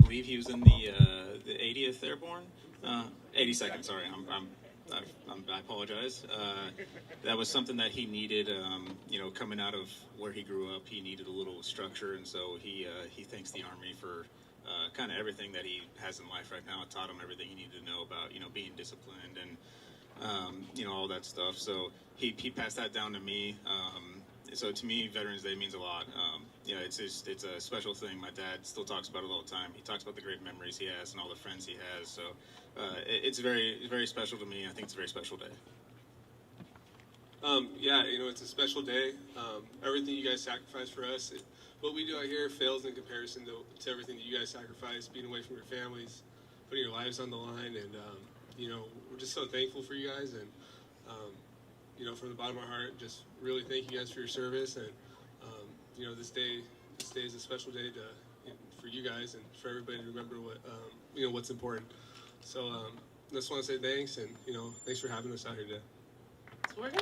believe he was in the 80th Airborne, 82nd. Sorry, I apologize. That was something that he needed. Coming out of where he grew up, he needed a little structure, and so he thanks the Army for kind of everything that he has in life right now. It taught him everything he needed to know about being disciplined and all that stuff. So he passed that down to me. So to me, Veterans Day means a lot. It's a special thing. My dad still talks about it all the time. He talks about the great memories he has and all the friends he has. So it's very, very special to me. I think it's a very special day. It's a special day. Everything you guys sacrificed for us, what we do out here fails in comparison to everything that you guys sacrificed, being away from your families, putting your lives on the line, and we're just so thankful for you guys, and from the bottom of our heart, just really thank you guys for your service, and this day is a special day for you guys and for everybody to remember what's important. So I just want to say thanks, and thanks for having us out here today. So we're gonna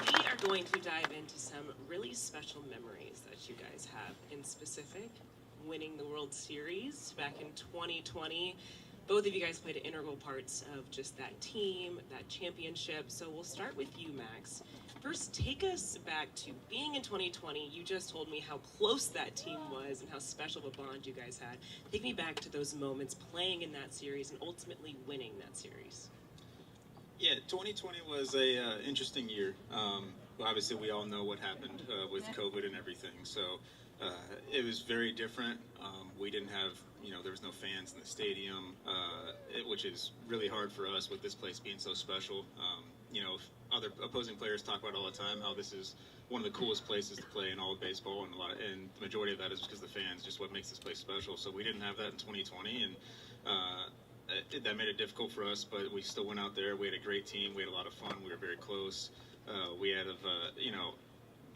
we are going to dive into some really special memories that you guys have. In specific, winning the World Series back in 2020. Both of you guys played integral parts of just that team, that championship. So we'll start with you, Max. First, take us back to being in 2020. You just told me how close that team was and how special of a bond you guys had. Take me back to those moments playing in that series and ultimately winning that series. Yeah, 2020 was a interesting year. Obviously, we all know what happened with COVID and everything. So it was very different. We didn't have, there was no fans in the stadium, which is really hard for us with this place being so special. Other opposing players talk about it all the time how this is one of the coolest places to play in all of baseball, and the majority of that is because the fans, just what makes this place special. So we didn't have that in 2020, and that made it difficult for us, but we still went out there. We had a great team. We had a lot of fun. We were very close. We had,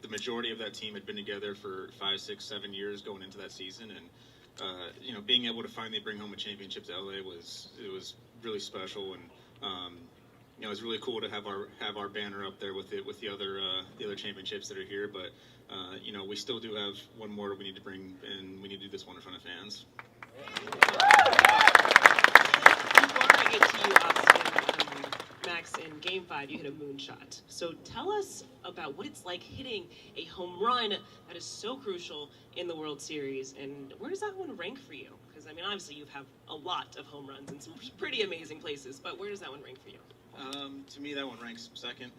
the majority of that team had been together for 5, 6, 7 years going into that season, and being able to finally bring home a championship to LA was really special, and it was really cool to have our banner up there with the other championships that are here. But we still do have one more we need to bring, and we need to do this one in front of fans. Before I get to you, Austin, Max, in Game 5, you hit a moonshot. So tell us about what it's like hitting a home run that is so crucial in the World Series, and where does that one rank for you? Because, obviously you have a lot of home runs in some pretty amazing places, but where does that one rank for you? To me, that one ranks second.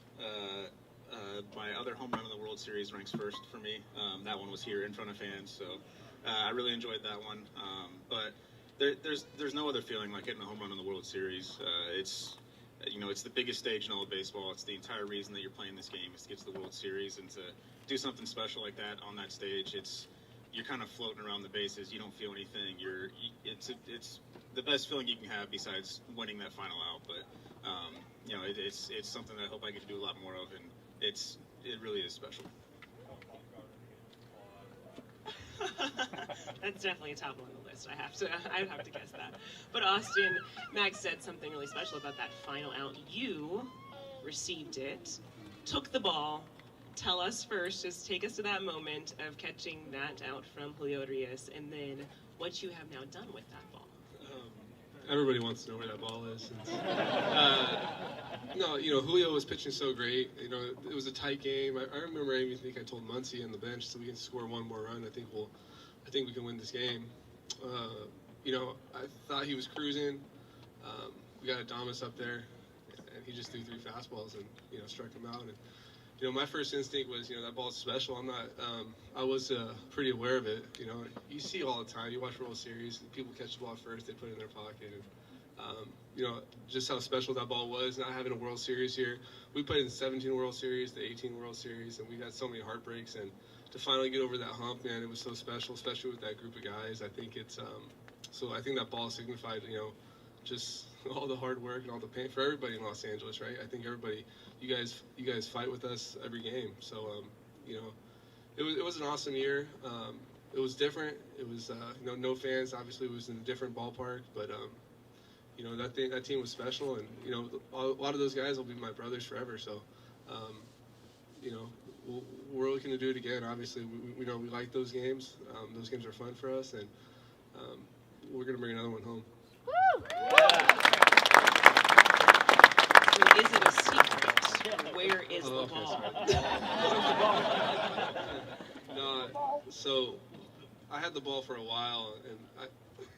My other home run in the World Series ranks first for me. That one was here in front of fans, so I really enjoyed that one. But there's no other feeling like hitting a home run in the World Series. It's the biggest stage in all of baseball. It's the entire reason that you're playing this game is to get to the World Series, and to do something special like that on that stage, you're kind of floating around the bases. You don't feel anything. It's the best feeling you can have besides winning that final out. But it's something that I hope I get to do a lot more of, and it really is special. That's definitely a top on the list. I'd have to guess that. But Austin, Max said something really special about that final out. You received it, took the ball. Tell us first, just take us to that moment of catching that out from Julio Urias, and then what you have now done with that ball. Everybody wants to know where that ball is. Julio was pitching so great. It was a tight game. I remember I told Muncy on the bench, so we can score one more run. I think we can win this game. I thought he was cruising. We got Adames up there, and he just threw 3 fastballs and struck him out. And my first instinct was that ball's special. I was pretty aware of it. You see all the time. You watch World Series, people catch the ball first, they put it in their pocket, and just how special that ball was. Not having a World Series here, we played in the 17 World Series, the 18 World Series, and we had so many heartbreaks. And to finally get over that hump, man, it was so special, especially with that group of guys. I think I think that ball signified, just all the hard work and all the pain for everybody in Los Angeles, right? I think everybody, you guys fight with us every game. So, it was an awesome year. It was different. It was, no fans. Obviously, it was in a different ballpark, but that team was special, and a lot of those guys will be my brothers forever. So, we're looking to do it again. Obviously, we know we like those games. Those games are fun for us, and we're going to bring another one home. So is it a secret? Where is the ball? No, so I had the ball for a while, and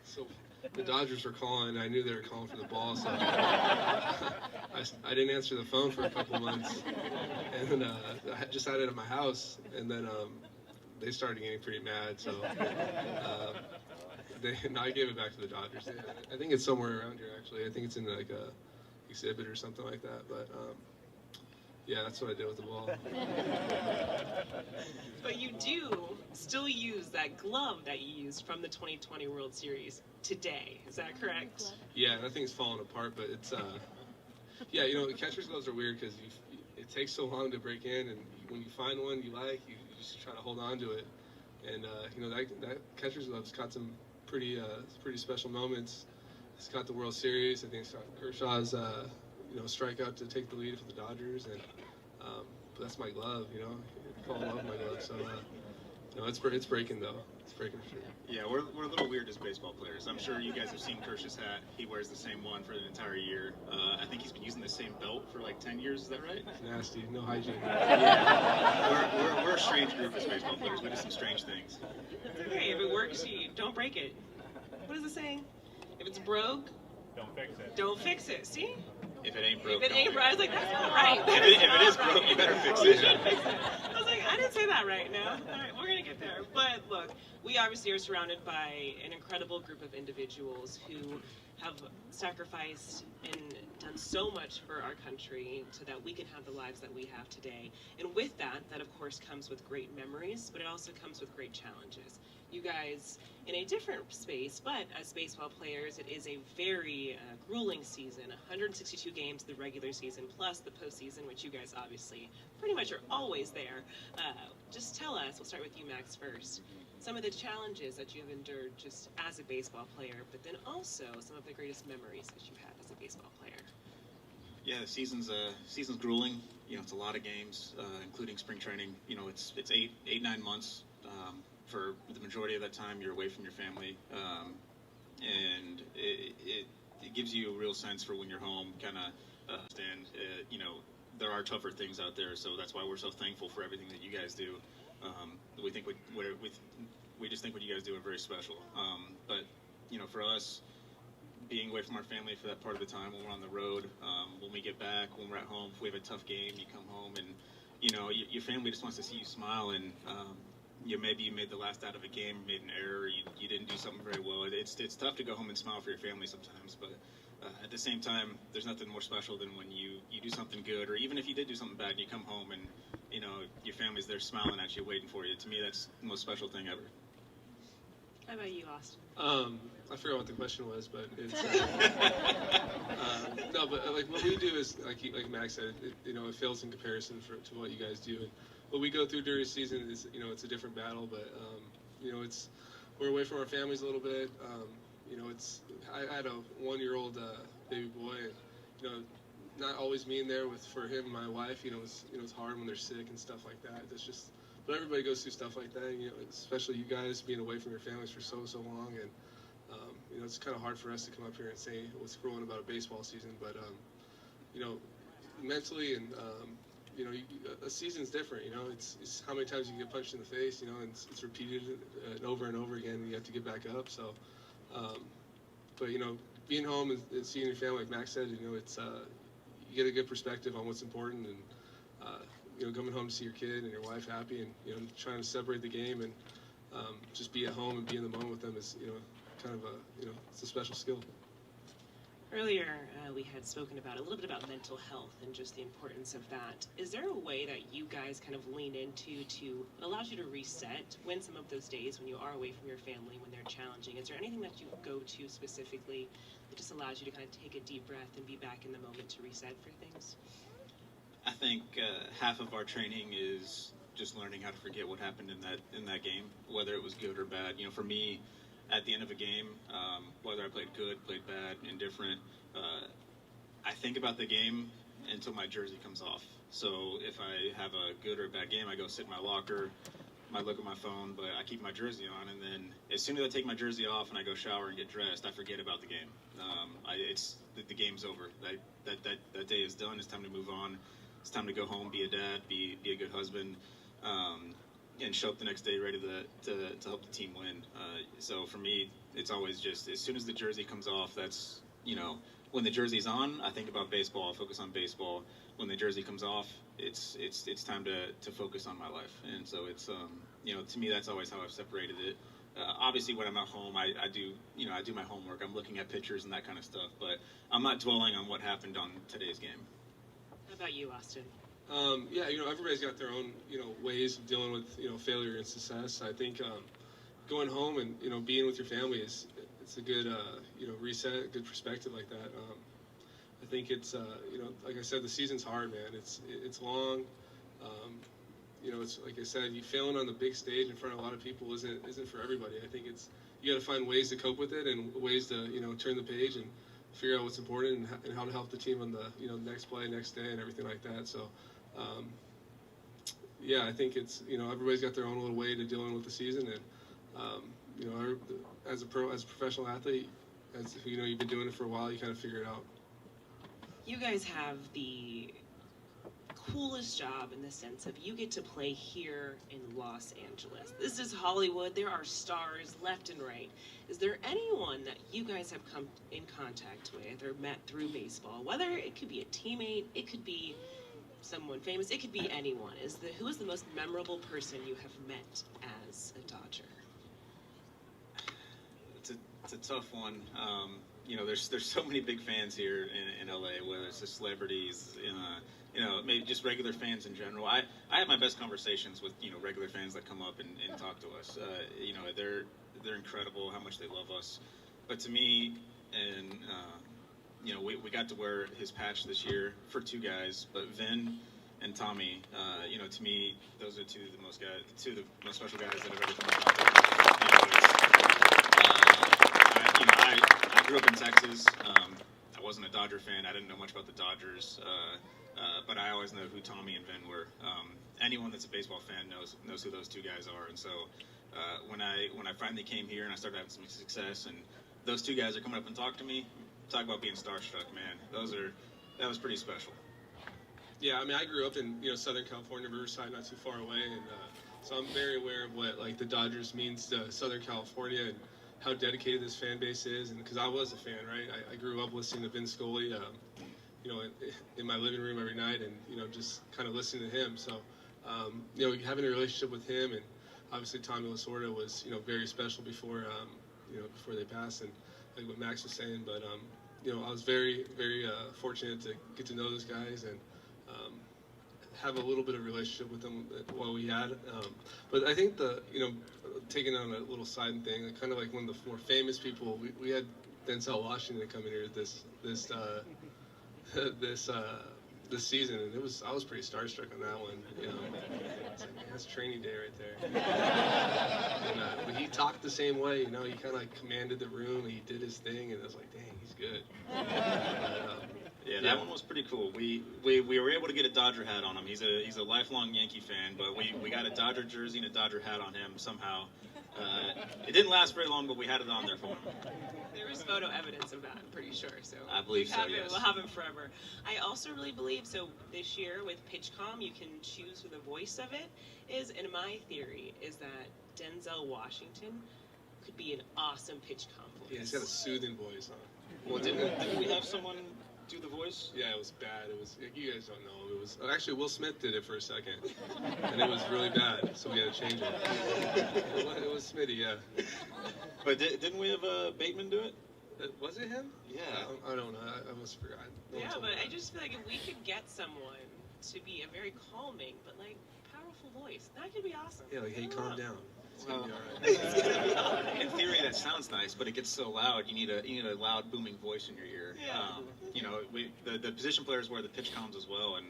so the Dodgers were calling, and I knew they were calling for the ball, so I didn't answer the phone for a couple months, and then I just had it at my house, and then they started getting pretty mad, so I gave it back to the Dodgers. I think it's somewhere around here, actually. I think it's in like a exhibit or something like that, but yeah, that's what I did with the ball. But you do still use that glove that you used from the 2020 World Series today. Is that correct? Yeah, that thing's falling apart, but it's yeah, catcher's gloves are weird because it takes so long to break in, and when you find one you like, you just try to hold on to it. And that catcher's glove's got some pretty special moments. It's got the World Series. I think it's got Kershaw's strikeout to take the lead for the Dodgers, and but that's my glove. I fall in love with my glove. So it's breaking though. It's breaking for sure. Yeah, we're a little weird as baseball players. I'm sure you guys have seen Kershaw's hat. He wears the same one for the entire year. I think he's been using the same belt for like 10 years. Is that right? It's nasty. No hygiene. Yeah, we're a strange group as baseball players. We do some strange things. It's okay. If it works, you don't break it. What is the saying? If it's broke, don't fix it. Don't fix it. See? If it ain't broke, if it ain't broke, I was like, that's not right. If it is broke, you better fix it. You should fix it. I was like, I didn't say that right now. All right, we're gonna get there. But look, we obviously are surrounded by an incredible group of individuals who have sacrificed and done so much for our country so that we can have the lives that we have today. And with that of course comes with great memories, but it also comes with great challenges. You guys in a different space, but as baseball players, it is a very grueling season. 162 games the regular season, plus the postseason, which you guys obviously pretty much are always there. Just tell us, we'll start with you, Max, first, some of the challenges that you have endured just as a baseball player, but then also some of the greatest memories that you've had as a baseball player. Yeah, the season's grueling. It's a lot of games, including spring training. It's 9 months. For the majority of that time, you're away from your family, and it gives you a real sense for when you're home. Kind of understand, there are tougher things out there, so that's why we're so thankful for everything that you guys do. We think we just think what you guys do are very special. But for us, being away from our family for that part of the time when we're on the road, when we get back, when we're at home, if we have a tough game, you come home and your family just wants to see you smile, and maybe you made the last out of a game, made an error, you didn't do something very well. It's tough to go home and smile for your family sometimes, but at the same time, there's nothing more special than when you do something good, or even if you did do something bad and you come home and your family's there smiling at you, waiting for you. To me, that's the most special thing ever. How about you, Austin? I forgot what the question was, but it's no, but like what we do is like Max said, it fails in comparison to what you guys do. And what we go through during the season is it's a different battle, but we're away from our families a little bit. I had a 1-year-old baby boy, and not always being there for him and my wife. It's hard when they're sick and stuff like that. It's just, but everybody goes through stuff like that. Especially you guys being away from your families for so long, and it's kind of hard for us to come up here and say what's grueling about a baseball season. But mentally and a season's different. It's how many times you get punched in the face. And it's repeated over and over again. And you have to get back up. So, but being home and seeing your family, like Max said, it's you get a good perspective on what's important, and coming home to see your kid and your wife happy, and trying to separate the game and just be at home and be in the moment with them is kind of it's a special skill. Earlier, we had spoken about a little bit about mental health and just the importance of that. Is there a way that you guys kind of lean into to allows you to reset when some of those days when you are away from your family, when they're challenging? Is there anything that you go to specifically that just allows you to kind of take a deep breath and be back in the moment to reset for things? I think half of our training is just learning how to forget what happened in that game, whether it was good or bad. For me, at the end of a game, whether I played good, played bad, indifferent, I think about the game until my jersey comes off. So if I have a good or a bad game, I go sit in my locker, might look at my phone, but I keep my jersey on, and then as soon as I take my jersey off and I go shower and get dressed, I forget about the game. The game's over. That day is done. It's time to move on. It's time to go home, be a dad, be a good husband, and show up the next day ready to help the team win. So for me, it's always just as soon as the jersey comes off, that's, when the jersey's on, I think about baseball. I focus on baseball. When the jersey comes off, it's time to focus on my life. And so it's to me, that's always how I've separated it. Obviously, when I'm at home, I do my homework. I'm looking at pictures and that kind of stuff, but I'm not dwelling on what happened on today's game. How about you, Austin? Everybody's got their own, ways of dealing with, failure and success. I think going home and, being with your family it's a good, reset, good perspective like that. I think it's, like I said, the season's hard, man. It's long. It's like I said, you failing on the big stage in front of a lot of people isn't for everybody. I think you got to find ways to cope with it and ways to, turn the page and figure out what's important and how to help the team on the, next play, next day, and everything like that. So, I think it's, everybody's got their own little way to dealing with the season, and as a professional athlete, as you've been doing it for a while, you kind of figure it out. You guys have the coolest job in the sense of you get to play here in Los Angeles. This is Hollywood. There are stars left and right. Is there anyone that you guys have come in contact with or met through baseball? Whether it could be a teammate, it could be someone famous, it could be anyone. Who is the most memorable person you have met as a Dodger? It's a tough one. There's so many big fans here in LA, whether it's the celebrities, maybe just regular fans in general. I have my best conversations with, regular fans that come up and talk to us. They're incredible how much they love us. But to me, and we got to wear his patch this year for two guys, but Vin and Tommy, to me, those are two of the most special guys that have ever come out. I grew up in Texas. I wasn't a Dodger fan. I didn't know much about the Dodgers, but I always know who Tommy and Vin were. Anyone that's a baseball fan knows who those two guys are. And so when I finally came here and I started having some success, and those two guys are coming up and talk about being starstruck, man. That was pretty special. Yeah, I grew up in Southern California, Riverside, not too far away, and so I'm very aware of what the Dodgers means to Southern California and how dedicated this fan base is. And because I was a fan, right? I grew up listening to Vin Scully, in my living room every night, and just kind of listening to him. So having a relationship with him, and obviously Tommy Lasorda was very special before they passed, and like what Max was saying. But I was very, very fortunate to get to know those guys and have a little bit of relationship with them while we had. But I think taking on a little side thing, kind of like one of the more famous people, we had Denzel Washington come in here this season, and I was pretty starstruck on that one. It's like, man, that's training day right there. And, but he talked the same way. He kind of commanded the room. He did his thing, and I was like, dang, he's good. That one was pretty cool. We were able to get a Dodger hat on him. He's a lifelong Yankee fan, but we got a Dodger jersey and a Dodger hat on him somehow. It didn't last very long, but we had it on there for him. There is photo evidence of that, I'm pretty sure. So I believe so, yes. We'll have him forever. I also really believe, so this year with PitchCom, you can choose who the voice of it is, and my theory is that Denzel Washington could be an awesome PitchCom voice. Yeah, he's got a soothing voice, huh? Well, didn't we have someone do the voice? Yeah, it was bad. It was, you guys don't know. It was actually Will Smith did it for a second, and it was really bad. So we had to change it. It was Smitty, yeah. But didn't we have Bateman do it? Was it him? Yeah. I don't know. I almost forgot. Yeah, but I just feel like if we could get someone to be a very calming but powerful voice, that could be awesome. Yeah, hey, calm down. It's gonna be all right. In theory, that sounds nice, but it gets so loud. You need a loud, booming voice in your ear. Yeah. The position players wear the pitch comms as well, and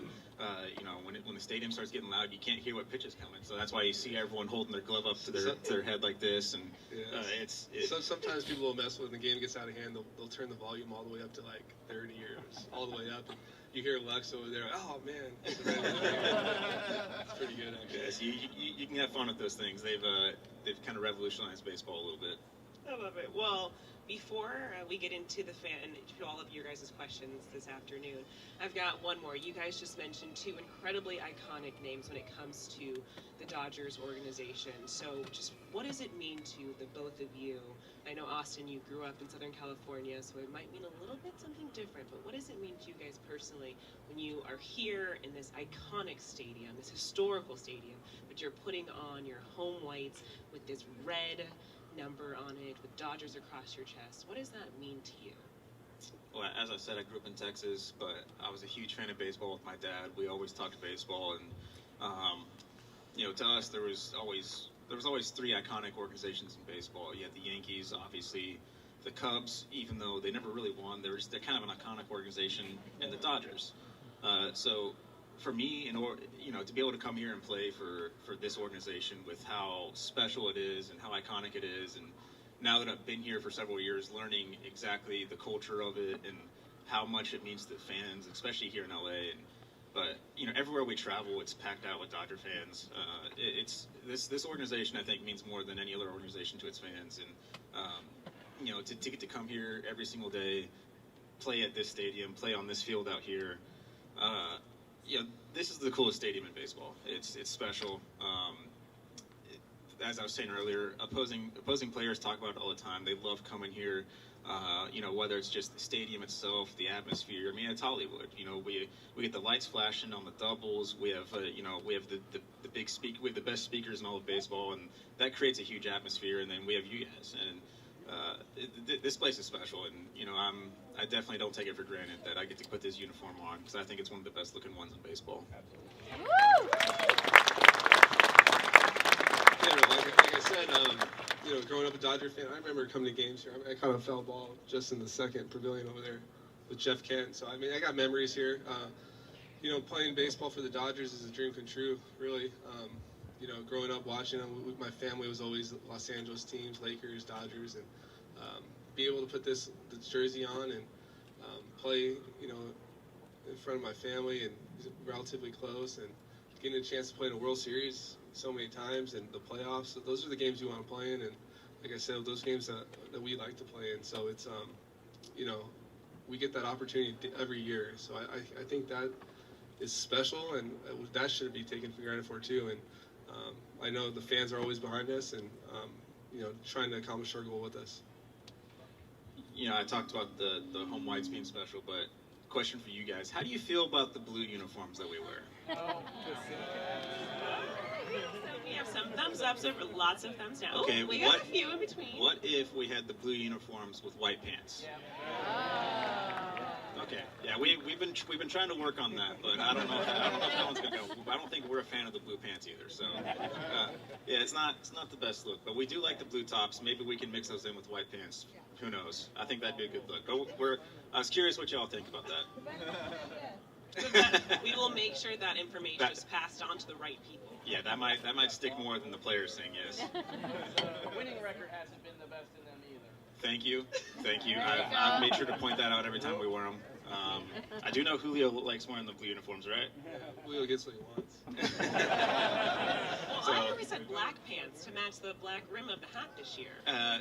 when the stadium starts getting loud, you can't hear what pitch is coming. So that's why you see everyone holding their glove up to their head like this, and So sometimes people will mess with when the game gets out of hand. They'll turn the volume all the way up to 30 or all the way up. And you hear Lex over there, oh man, it's pretty good actually. Yes, you can have fun with those things. They've kind of revolutionized baseball a little bit. I love it. Well, before we get into all of your guys' questions this afternoon, I've got one more. You guys just mentioned two incredibly iconic names when it comes to the Dodgers organization. So just what does it mean to the both of you? I know, Austin, you grew up in Southern California, so it might mean a little bit something different, but what does it mean to you guys personally when you are here in this iconic stadium, this historical stadium, but you're putting on your home whites with this red number on it with Dodgers across your chest? What does that mean to you? Well, as I said, I grew up in Texas, but I was a huge fan of baseball with my dad. We always talked baseball, and to us there was always three iconic organizations in baseball. You had the Yankees, obviously, the Cubs, even though they never really won, they're kind of an iconic organization, and the Dodgers. So for me, to be able to come here and play for this organization with how special it is and how iconic it is, and now that I've been here for several years, learning exactly the culture of it and how much it means to fans, especially here in LA. But everywhere we travel, it's packed out with Dodger fans. This organization, I think, means more than any other organization to its fans, and to get to come here every single day, play at this stadium, play on this field out here. This is the coolest stadium in baseball. It's special. As I was saying earlier, opposing players talk about it all the time. They love coming here. Whether it's just the stadium itself, the atmosphere. I mean, it's Hollywood. We get the lights flashing on the doubles. We have the big speak. We have the best speakers in all of baseball, and that creates a huge atmosphere. And then we have you guys, and this place is special. And I definitely don't take it for granted that I get to put this uniform on, because I think it's one of the best looking ones in baseball. Like I said, growing up a Dodger fan, I remember coming to games here. I kind of fell ball just in the second pavilion over there with Jeff Kent. So, I got memories here. Playing baseball for the Dodgers is a dream come true, really. Growing up watching them, my family was always Los Angeles teams, Lakers, Dodgers, and be able to put this jersey on and play, in front of my family and relatively close, and getting a chance to play in a World Series so many times and the playoffs. So those are the games you want to play in, and like I said, those games that we like to play in. So it's we get that opportunity every year. So I think that is special, and that should be taken for granted for too. And I know the fans are always behind us, and trying to accomplish our goal with us. I talked about the home whites being special, but question for you guys: how do you feel about the blue uniforms that we wear? We have some thumbs ups over lots of thumbs down. Okay, we got a few in between. What if we had the blue uniforms with white pants? Okay, yeah, we've been trying to work on that, but I don't know if that one's gonna go. I don't think we're a fan of the blue pants either. So it's not the best look, but we do like the blue tops. Maybe we can mix those in with white pants. Who knows? I think that'd be a good look. But I was curious what y'all think about that. So we will make sure that information is passed on to the right people. Yeah, that might stick more than the players saying yes. The winning record hasn't been the best in them either. Thank you. I've made sure to point that out every time we wear them. I do know Julio likes wearing the blue uniforms, right? Julio gets what he wants. Well, I always said black pants to match the black rim of the hat this year.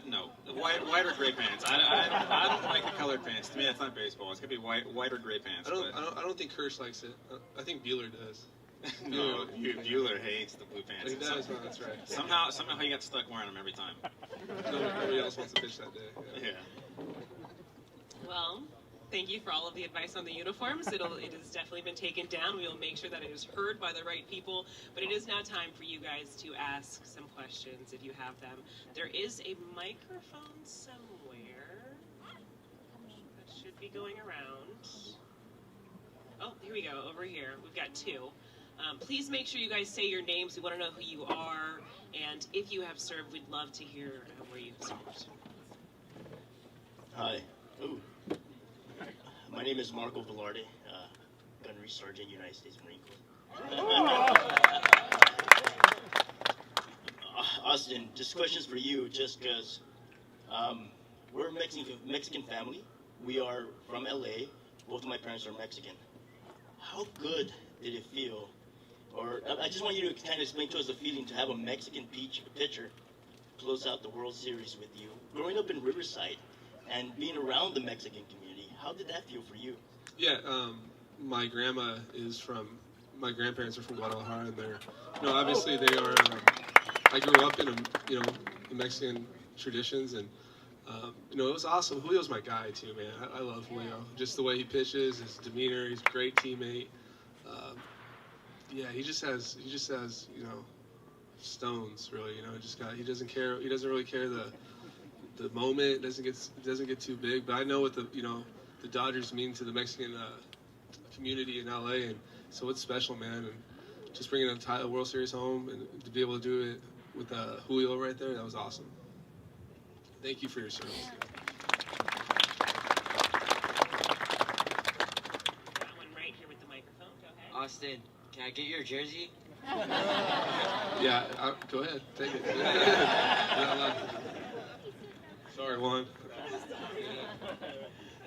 No, white or gray pants. I don't like the colored pants. To me, that's not baseball. It's gonna be white or gray pants. I don't think Kirsch likes it. I think Bueller does. No, Bueller hates the blue pants. He does. No, that's right. Somehow he got stuck wearing them every time. Nobody else wants to pitch that day. Yeah. Well, thank you for all of the advice on the uniforms. It has definitely been taken down. We will make sure that it is heard by the right people. But it is now time for you guys to ask some questions if you have them. There is a microphone somewhere that should be going around. Oh, here we go. Over here. We've got two. Please make sure you guys say your names. We want to know who you are. And if you have served, we'd love to hear where you've served. Hi. Ooh. My name is Marco Velarde, Gunnery Sergeant, United States Marine Corps. Austin, just questions for you, just because we're a Mexican family. We are from LA. Both of my parents are Mexican. how good did it feel? Or I just want you to kind of explain to us the feeling to have a Mexican pitcher close out the World Series with you. Growing up in Riverside and being around the Mexican community, how did that feel for you? Yeah, my grandparents are from Guadalajara, and they're, obviously they are. I grew up in the Mexican traditions, and it was awesome. Julio's my guy too, man. I love Julio. Just the way he pitches, his demeanor. He's a great teammate. Yeah, he just has stones really. He doesn't care. He doesn't really care the moment. Doesn't get too big. But I know what the Dodgers mean to the Mexican community in LA, and so it's special, man. And just bringing a World Series home and to be able to do it with Julio right there, that was awesome. Thank you for your service. That one right here with the microphone. Go ahead. Austin, can I get your jersey? Yeah, go ahead, take it. Sorry, Juan.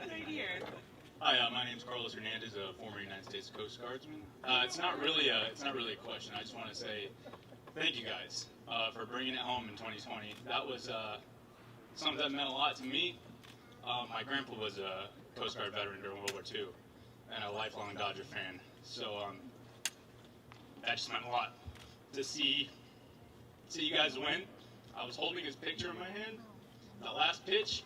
Right here. Hi, my name's Carlos Hernandez, a former United States Coast Guardsman. It's not really a question. I just want to say thank you guys for bringing it home in 2020. That was something that meant a lot to me. My grandpa was a Coast Guard veteran during World War II and a lifelong Dodger fan. So that just meant a lot to see you guys win. I was holding his picture in my hand. The last pitch,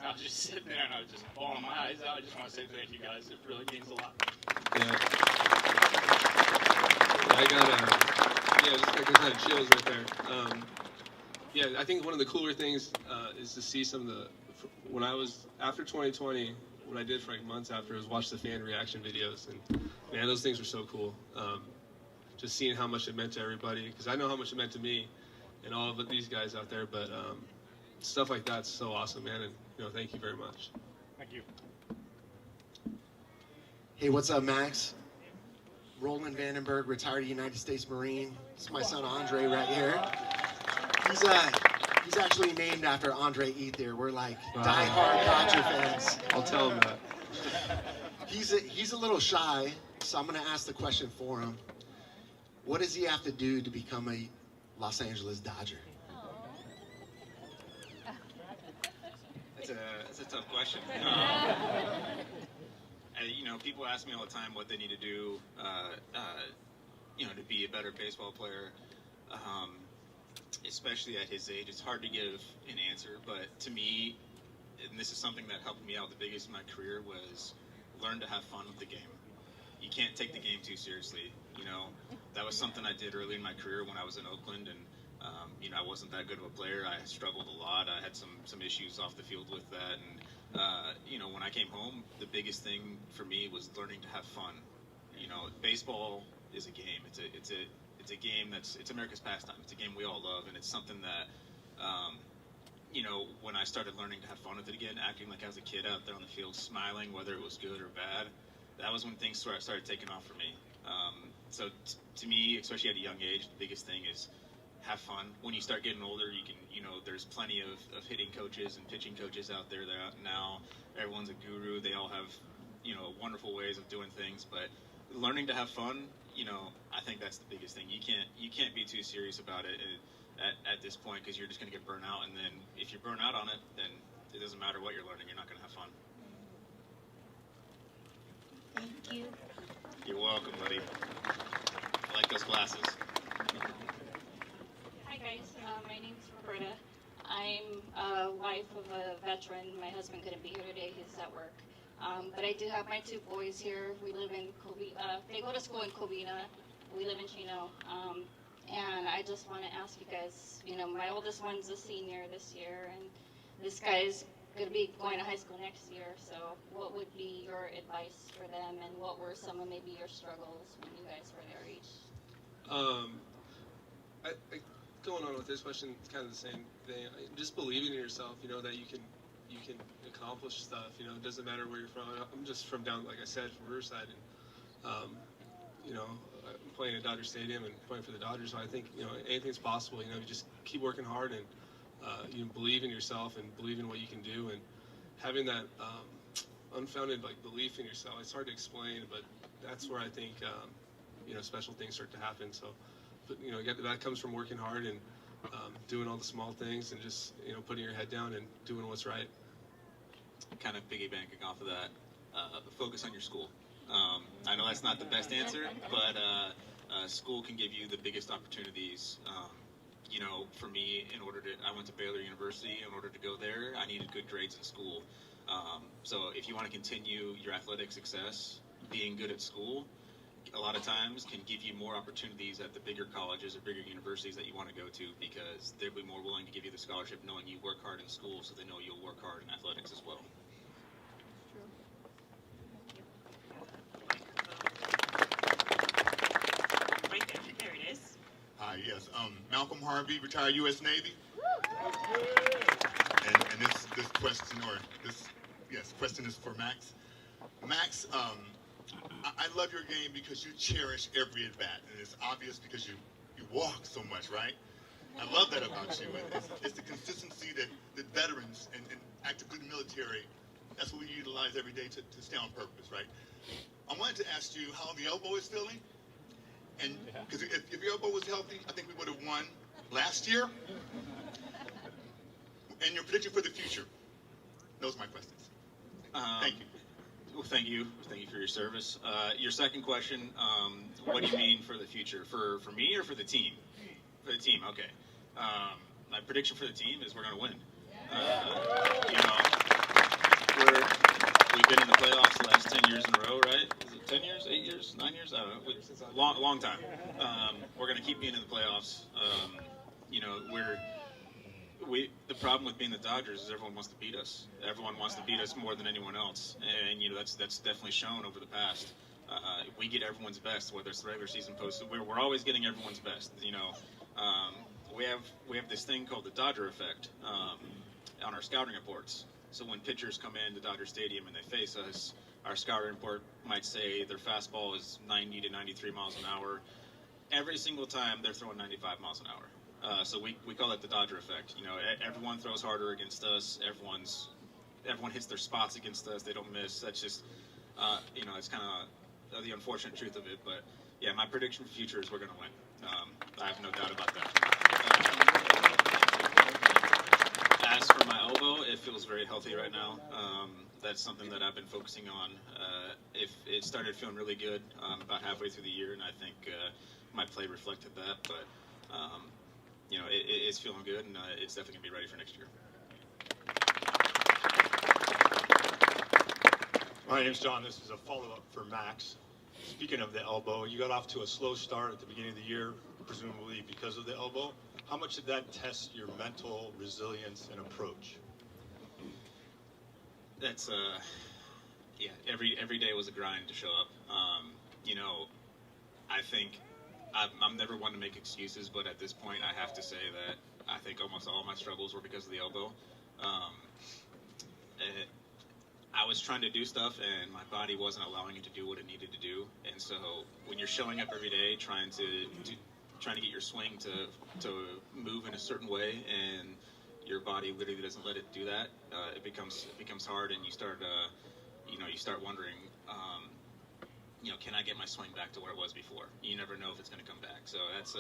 I was just sitting there and I was just bawling my eyes out. I just want to say thank you guys. It really means a lot. Yeah. I got chills right there. Yeah, I think one of the cooler things is to see some of the, when I was, after 2020, what I did for like months after was watch the fan reaction videos. And man, those things were so cool. Just seeing how much it meant to everybody, because I know how much it meant to me and all of these guys out there, but stuff like that's so awesome, man, and thank you very much. Thank you. Hey, what's up, Max? Roland Vandenberg, retired United States Marine. This is my son Andre right here. He's actually named after Andre Ethier. We're like diehard Dodger fans. I'll tell him that. He's a little shy, so I'm gonna ask the question for him. What does he have to do to become a Los Angeles Dodger? That's a tough question. People ask me all the time what they need to do, to be a better baseball player. Especially at his age, it's hard to give an answer. But to me, and this is something that helped me out the biggest in my career, was learn to have fun with the game. You can't take the game too seriously. That was something I did early in my career when I was in Oakland, and I wasn't that good of a player. I struggled a lot. I had some issues off the field with that, and when I came home, the biggest thing for me was learning to have fun. Baseball is a game. It's a game it's America's pastime. It's a game we all love, and it's something that when I started learning to have fun with it again, acting like I was a kid out there on the field, smiling whether it was good or bad, that was when things started taking off for me. So to me, especially at a young age, the biggest thing is have fun. When you start getting older, you can, there's plenty of hitting coaches and pitching coaches out there that now everyone's a guru. They all have, wonderful ways of doing things, but learning to have fun, I think that's the biggest thing. You can't be too serious about it at this point, because you're just going to get burnt out. And then if you burn out on it, then it doesn't matter what you're learning. You're not going to have fun. Thank you. You're welcome, buddy. I like those glasses. Hi guys, my name's Roberta. I'm a wife of a veteran. My husband couldn't be here today, he's at work. But I do have my two boys here. We live in Covina. They go to school in Covina. We live in Chino. And I just want to ask you guys, my oldest one's a senior this year, and this guy's going to be going to high school next year. So what would be your advice for them, and what were some of maybe your struggles when you guys were their age? Going on with this question, it's kind of the same thing. Just believing in yourself, that you can accomplish stuff. It doesn't matter where you're from. I'm just from down, like I said, from Riverside, and I'm playing at Dodger Stadium and playing for the Dodgers. So I think anything's possible. You just keep working hard and believe in yourself and believe in what you can do, and having that unfounded belief in yourself. It's hard to explain, but that's where I think special things start to happen. So, but, that comes from working hard and doing all the small things and just putting your head down and doing what's right. Kind of piggybacking off of that, focus on your school. I know that's not the best answer, but school can give you the biggest opportunities. For me, I went to Baylor University. In order to go there, I needed good grades in school. So if you want to continue your athletic success, being good at school, a lot of times can give you more opportunities at the bigger colleges or bigger universities that you want to go to, because they'll be more willing to give you the scholarship knowing you work hard in school, so they know you'll work hard in athletics as well. Right there. There it is. Hi, yes. Malcolm Harvey, retired U.S. Navy. And this question, question is for Max. Max, I love your game because you cherish every at bat, and it's obvious because you walk so much, right? I love that about you. It's the consistency that veterans and active duty military, that's what we utilize every day to stay on purpose, right? I wanted to ask you how the elbow is feeling, and because if your elbow was healthy, I think we would have won last year. And your prediction for the future. Those are my questions. Thank you. Well, thank you. Thank you for your service. Your second question, what do you mean for the future? For me or for the team? For the team, okay. My prediction for the team is we're going to win. We've been in the playoffs the last 10 years in a row, right? Is it 10 years, 8 years, 9 years? I don't know. Long time. We're going to keep being in the playoffs. The problem with being the Dodgers is everyone wants to beat us. Everyone wants to beat us more than anyone else, and that's definitely shown over the past. We get everyone's best, whether it's the regular season, post. We're always getting everyone's best. We have this thing called the Dodger effect on our scouting reports. So when pitchers come into Dodger Stadium and they face us, our scouting report might say their fastball is 90 to 93 miles an hour. Every single time they're throwing 95 miles an hour. So we call it the Dodger effect. Everyone throws harder against us. Everyone hits their spots against us. They don't miss. That's just, it's kind of the unfortunate truth of it. But yeah, my prediction for the future is we're going to win. I have no doubt about that. As for my elbow, it feels very healthy right now. That's something that I've been focusing on. If it started feeling really good about halfway through the year, and I think my play reflected that. But it's feeling good, and it's definitely going to be ready for next year. My name's John. This is a follow-up for Max. Speaking of the elbow, you got off to a slow start at the beginning of the year, presumably because of the elbow. How much did that test your mental resilience and approach? That's every day was a grind to show up. I think I'm never one to make excuses, but at this point I have to say that I think almost all my struggles were because of the elbow. I was trying to do stuff and my body wasn't allowing it to do what it needed to do. And so when you're showing up every day trying to get your swing to move in a certain way, and your body literally doesn't let it do that, it becomes hard, and you start wondering, can I get my swing back to where it was before? You never know if it's going to come back. So that's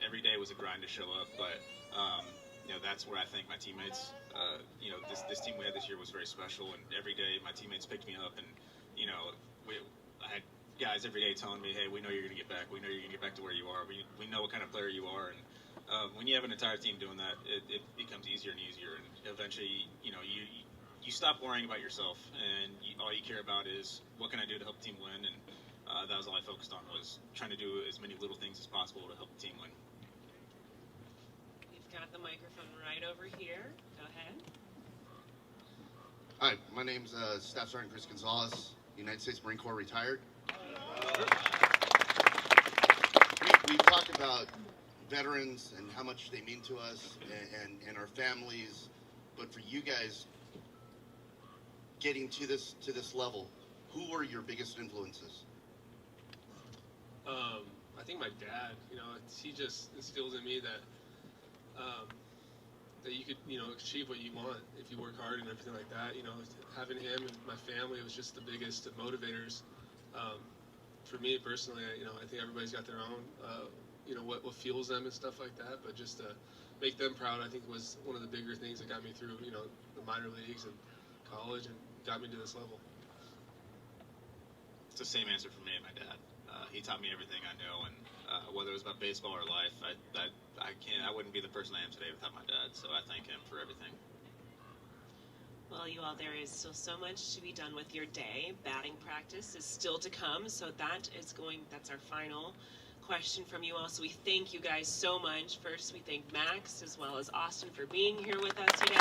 every day was a grind to show up, but that's where I think my teammates, this team we had this year was very special, and every day my teammates picked me up, and I had guys every day telling me, hey, we know you're going to get back. We know you're going to get back to where you are. We know what kind of player you are, and when you have an entire team doing that, it becomes easier and easier, and eventually, you stop worrying about yourself, and all you care about is what can I do to help the team win, and that was all I focused on, was trying to do as many little things as possible to help the team win. We've got the microphone right over here. Go ahead. Hi, my name's Staff Sergeant Chris Gonzalez, United States Marine Corps, retired. We talked about veterans and how much they mean to us and our families, but for you guys getting to this level, who were your biggest influences? I think my dad. He just instills in me that you could achieve what you want if you work hard and everything like that. Having him and my family was just the biggest motivators For me personally, I think everybody's got their own, what fuels them and stuff like that. But just to make them proud, I think was one of the bigger things that got me through, the minor leagues and college and got me to this level. It's the same answer for me and my dad. He taught me everything I know, and whether it was about baseball or life, I wouldn't be the person I am today without my dad. So I thank him for everything. Well, you all, there is still so much to be done with your day. Batting practice is still to come, so that's our final question from you all. So we thank you guys so much. First, we thank Max as well as Austin for being here with us today.